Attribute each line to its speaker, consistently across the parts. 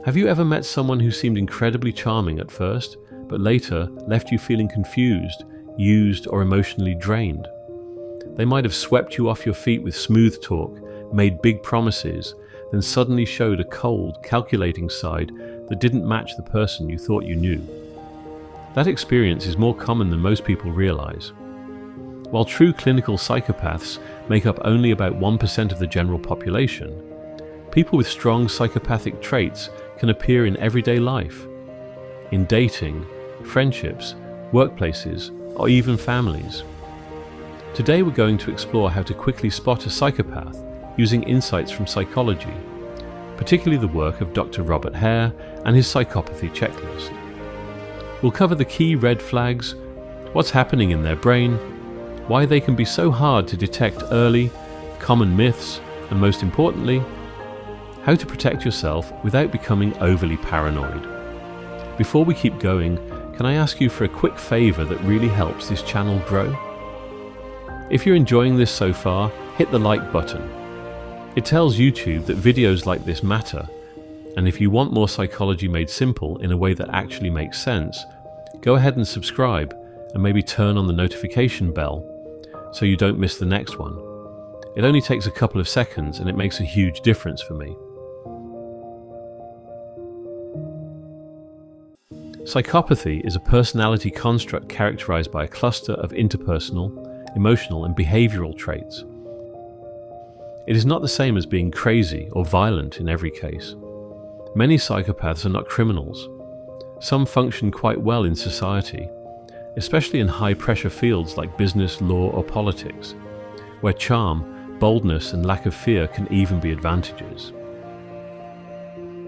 Speaker 1: Have you ever met someone who seemed incredibly charming at first, but later left you feeling confused, used, or emotionally drained? They might have swept you off your feet with smooth talk, made big promises, then suddenly showed a cold, calculating side that didn't match the person you thought you knew. That experience is more common than most people realize. While true clinical psychopaths make up only about 1% of the general population, people with strong psychopathic traits can appear in everyday life, in dating, friendships, workplaces, or even families. Today we're going to explore how to quickly spot a psychopath using insights from psychology, particularly the work of Dr. Robert Hare and his psychopathy checklist. We'll cover the key red flags, what's happening in their brain, why they can be so hard to detect early, common myths, and most importantly, how to protect yourself without becoming overly paranoid. Before we keep going, can I ask you for a quick favor that really helps this channel grow? If you're enjoying this so far, hit the like button. It tells YouTube that videos like this matter, and if you want more psychology made simple in a way that actually makes sense, go ahead and subscribe and maybe turn on the notification bell so you don't miss the next one. It only takes a couple of seconds and it makes a huge difference for me. Psychopathy is a personality construct characterized by a cluster of interpersonal, emotional, and behavioral traits. It is not the same as being crazy or violent in every case. Many psychopaths are not criminals. Some function quite well in society, especially in high-pressure fields like business, law, or politics, where charm, boldness, and lack of fear can even be advantages.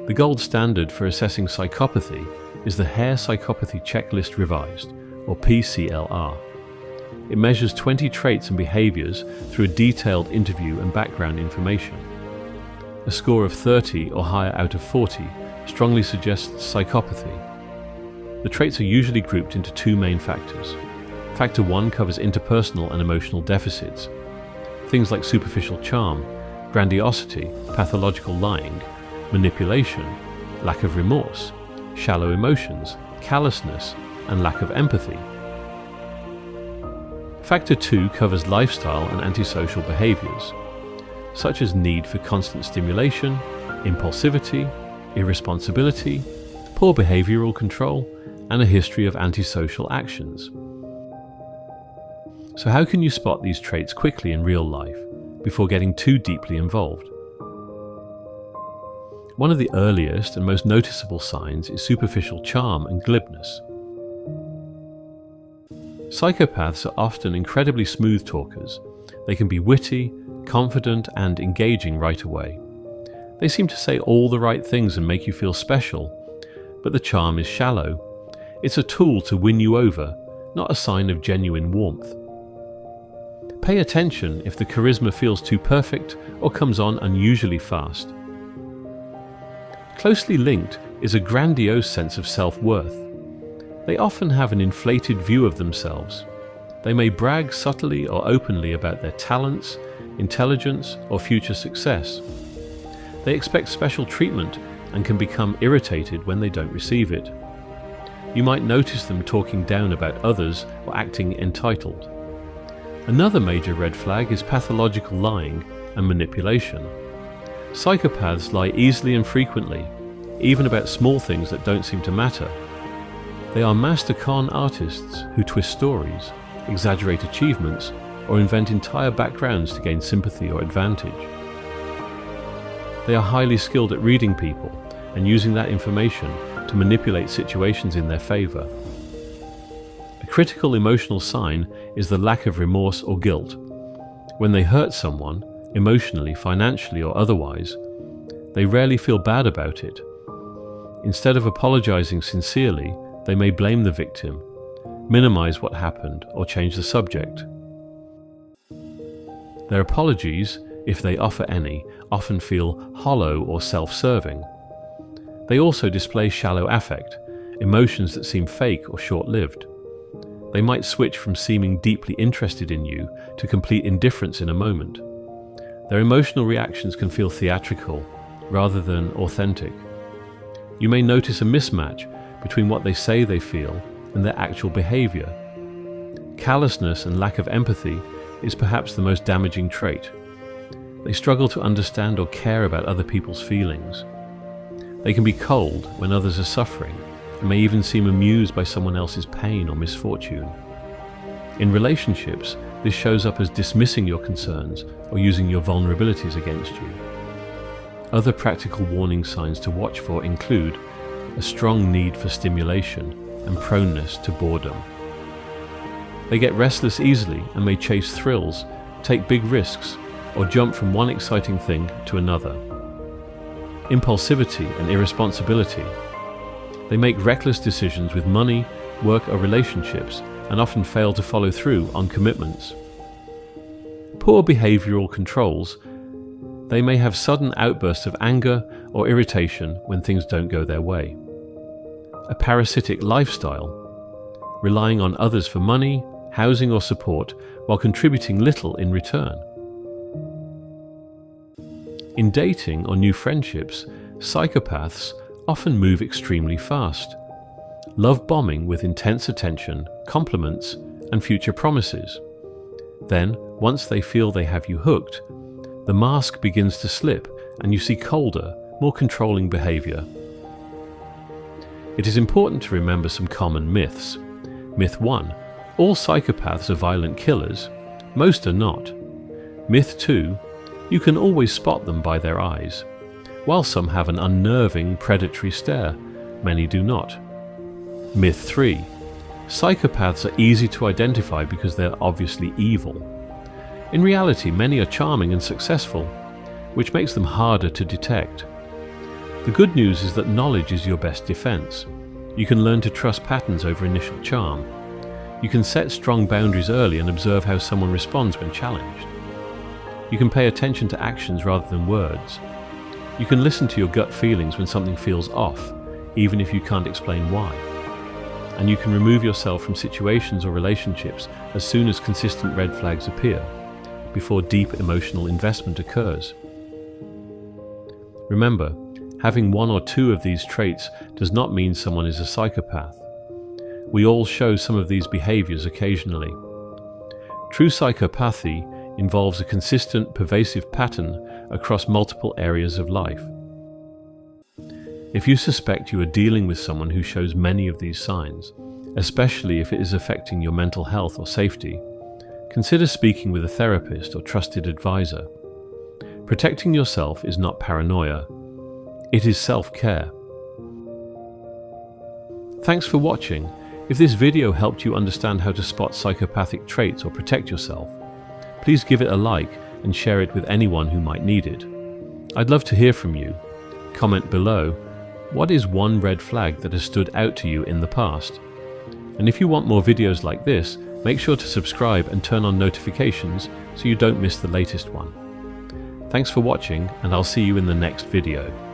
Speaker 1: The gold standard for assessing psychopathy is the Hare Psychopathy Checklist Revised, or PCLR. It measures 20 traits and behaviors through a detailed interview and background information. A score of 30 or higher out of 40 strongly suggests psychopathy. The traits are usually grouped into two main factors. Factor 1 covers interpersonal and emotional deficits. Things like superficial charm, grandiosity, pathological lying, manipulation, lack of remorse, shallow emotions, callousness, and lack of empathy. Factor 2 covers lifestyle and antisocial behaviors, such as need for constant stimulation, impulsivity, irresponsibility, poor behavioral control, and a history of antisocial actions. So how can you spot these traits quickly in real life, before getting too deeply involved? One of the earliest and most noticeable signs is superficial charm and glibness. Psychopaths are often incredibly smooth talkers. They can be witty, confident, and engaging right away. They seem to say all the right things and make you feel special, but the charm is shallow. It's a tool to win you over, not a sign of genuine warmth. Pay attention if the charisma feels too perfect or comes on unusually fast. Closely linked is a grandiose sense of self-worth. They often have an inflated view of themselves. They may brag subtly or openly about their talents, intelligence, or future success. They expect special treatment and can become irritated when they don't receive it. You might notice them talking down about others or acting entitled. Another major red flag is pathological lying and manipulation. Psychopaths lie easily and frequently, even about small things that don't seem to matter. They are master con artists who twist stories, exaggerate achievements, or invent entire backgrounds to gain sympathy or advantage. They are highly skilled at reading people and using that information to manipulate situations in their favor. A critical emotional sign is the lack of remorse or guilt. When they hurt someone, emotionally, financially, or otherwise, they rarely feel bad about it. Instead of apologizing sincerely, they may blame the victim, minimize what happened, or change the subject. Their apologies, if they offer any, often feel hollow or self-serving. They also display shallow affect, emotions that seem fake or short-lived. They might switch from seeming deeply interested in you to complete indifference in a moment. Their emotional reactions can feel theatrical rather than authentic. You may notice a mismatch between what they say they feel and their actual behavior. Callousness and lack of empathy is perhaps the most damaging trait. They struggle to understand or care about other people's feelings. They can be cold when others are suffering and may even seem amused by someone else's pain or misfortune. In relationships, this shows up as dismissing your concerns or using your vulnerabilities against you. Other practical warning signs to watch for include a strong need for stimulation and proneness to boredom. They get restless easily and may chase thrills, take big risks, or jump from one exciting thing to another. Impulsivity and irresponsibility. They make reckless decisions with money, work, or relationships and often fail to follow through on commitments. Poor behavioral controls. They may have sudden outbursts of anger or irritation when things don't go their way. A parasitic lifestyle, relying on others for money, housing, or support while contributing little in return. In dating or new friendships, psychopaths often move extremely fast, love bombing with intense attention, compliments, and future promises. Then, once they feel they have you hooked, the mask begins to slip and you see colder, more controlling behavior. It is important to remember some common myths. Myth 1. All psychopaths are violent killers. Most are not. Myth 2. You can always spot them by their eyes. While some have an unnerving, predatory stare, many do not. Myth 3. Psychopaths are easy to identify because they're obviously evil. In reality, many are charming and successful, which makes them harder to detect. The good news is that knowledge is your best defense. You can learn to trust patterns over initial charm. You can set strong boundaries early and observe how someone responds when challenged. You can pay attention to actions rather than words. You can listen to your gut feelings when something feels off, even if you can't explain why. And you can remove yourself from situations or relationships as soon as consistent red flags appear, before deep emotional investment occurs. Remember, having one or two of these traits does not mean someone is a psychopath. We all show some of these behaviors occasionally. True psychopathy involves a consistent, pervasive pattern across multiple areas of life. If you suspect you are dealing with someone who shows many of these signs, especially if it is affecting your mental health or safety, consider speaking with a therapist or trusted advisor. Protecting yourself is not paranoia. It is self-care. Thanks for watching. If this video helped you understand how to spot psychopathic traits or protect yourself, please give it a like and share it with anyone who might need it. I'd love to hear from you. Comment below, what is one red flag that has stood out to you in the past? And if you want more videos like this, make sure to subscribe and turn on notifications so you don't miss the latest one. Thanks for watching, and I'll see you in the next video.